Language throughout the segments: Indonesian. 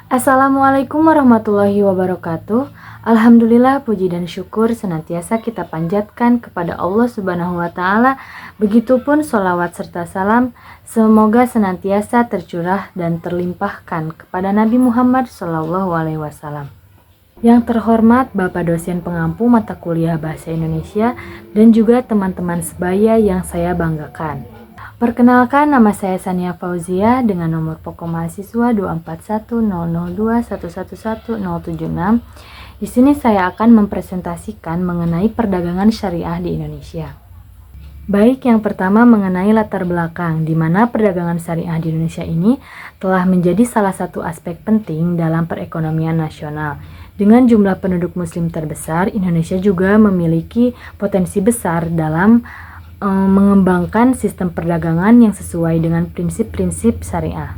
Assalamualaikum warahmatullahi wabarakatuh. Alhamdulillah, puji dan syukur senantiasa kita panjatkan kepada Allah Subhanahu wa Ta'ala. Begitupun sholawat serta salam semoga senantiasa tercurah dan terlimpahkan kepada Nabi Muhammad SAW. Yang terhormat Bapak dosen pengampu mata kuliah Bahasa Indonesia dan juga teman-teman sebaya yang saya banggakan. Perkenalkan, nama saya Sania Fauzia dengan nomor pokok mahasiswa 241002111076. Di sini saya akan mempresentasikan mengenai perdagangan syariah di Indonesia. Baik, yang pertama mengenai latar belakang, di mana perdagangan syariah di Indonesia ini telah menjadi salah satu aspek penting dalam perekonomian nasional. Dengan jumlah penduduk muslim terbesar, Indonesia juga memiliki potensi besar dalam mengembangkan sistem perdagangan yang sesuai dengan prinsip-prinsip syariah.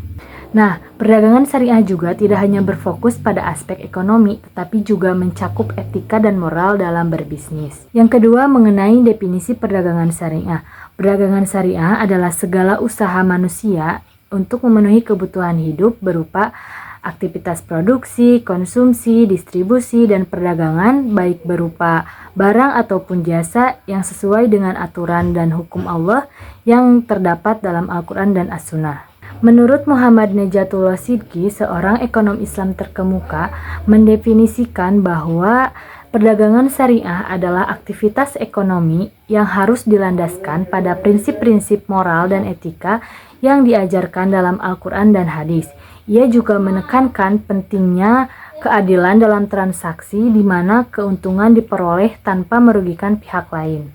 Nah, perdagangan syariah juga tidak hanya berfokus pada aspek ekonomi, tetapi juga mencakup etika dan moral dalam berbisnis. Yang kedua, mengenai definisi perdagangan syariah. Perdagangan syariah adalah segala usaha manusia untuk memenuhi kebutuhan hidup berupa aktivitas produksi, konsumsi, distribusi, dan perdagangan baik berupa barang ataupun jasa yang sesuai dengan aturan dan hukum Allah yang terdapat dalam Al-Quran dan As-Sunnah. Menurut Muhammad Najatullah Sidki, seorang ekonom Islam terkemuka, mendefinisikan bahwa perdagangan syariah adalah aktivitas ekonomi yang harus dilandaskan pada prinsip-prinsip moral dan etika yang diajarkan dalam Al-Quran dan hadis. Ia juga menekankan pentingnya keadilan dalam transaksi di mana keuntungan diperoleh tanpa merugikan pihak lain.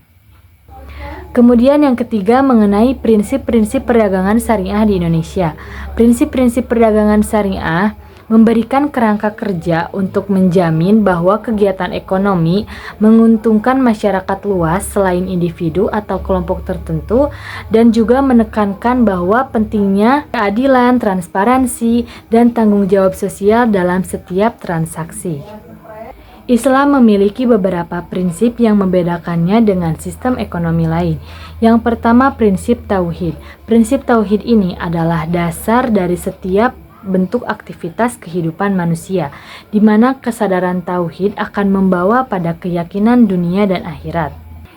Kemudian yang ketiga mengenai prinsip-prinsip perdagangan syariah di Indonesia. Prinsip-prinsip perdagangan syariah memberikan kerangka kerja untuk menjamin bahwa kegiatan ekonomi menguntungkan masyarakat luas selain individu atau kelompok tertentu, dan juga menekankan bahwa pentingnya keadilan, transparansi, dan tanggung jawab sosial dalam setiap transaksi. Islam memiliki beberapa prinsip yang membedakannya dengan sistem ekonomi lain. Yang pertama, prinsip tauhid. Prinsip tauhid ini adalah dasar dari setiap bentuk aktivitas kehidupan manusia, di mana kesadaran tauhid akan membawa pada keyakinan dunia dan akhirat.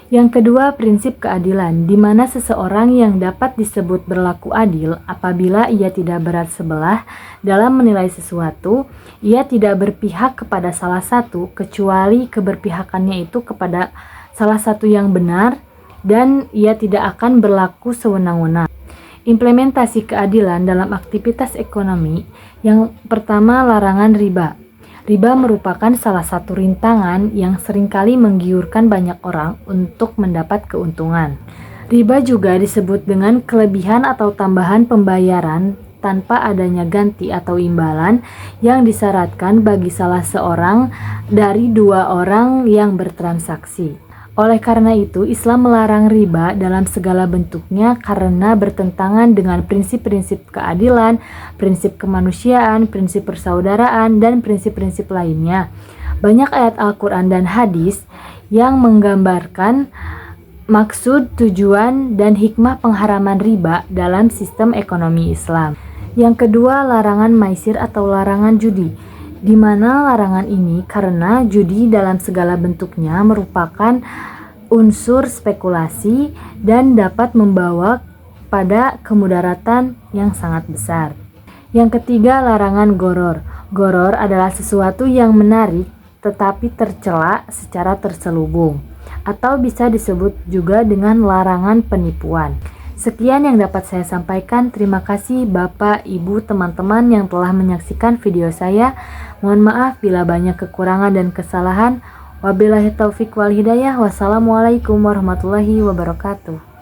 Yang kedua, prinsip keadilan, di mana seseorang yang dapat disebut berlaku adil apabila ia tidak berat sebelah dalam menilai sesuatu, ia tidak berpihak kepada salah satu kecuali keberpihakannya itu kepada salah satu yang benar, dan ia tidak akan berlaku sewenang-wenang. Implementasi keadilan dalam aktivitas ekonomi. Yang pertama, larangan riba. Riba merupakan salah satu rintangan yang seringkali menggiurkan banyak orang untuk mendapat keuntungan. Riba juga disebut dengan kelebihan atau tambahan pembayaran tanpa adanya ganti atau imbalan yang disyaratkan bagi salah seorang dari dua orang yang bertransaksi. Oleh karena itu, Islam melarang riba dalam segala bentuknya karena bertentangan dengan prinsip-prinsip keadilan, prinsip kemanusiaan, prinsip persaudaraan, dan prinsip-prinsip lainnya. Banyak ayat Al-Quran dan hadis yang menggambarkan maksud, tujuan, dan hikmah pengharaman riba dalam sistem ekonomi Islam. Yang kedua, larangan maisir atau larangan judi, di mana larangan ini karena judi dalam segala bentuknya merupakan unsur spekulasi dan dapat membawa pada kemudaratan yang sangat besar. Yang ketiga, larangan goror. Goror adalah sesuatu yang menarik tetapi tercela secara terselubung, atau bisa disebut juga dengan larangan penipuan. Sekian yang dapat saya sampaikan. Terima kasih Bapak, Ibu, teman-teman yang telah menyaksikan video saya. Mohon maaf bila banyak kekurangan dan kesalahan. Wabillahi taufik wal hidayah. Wassalamualaikum warahmatullahi wabarakatuh.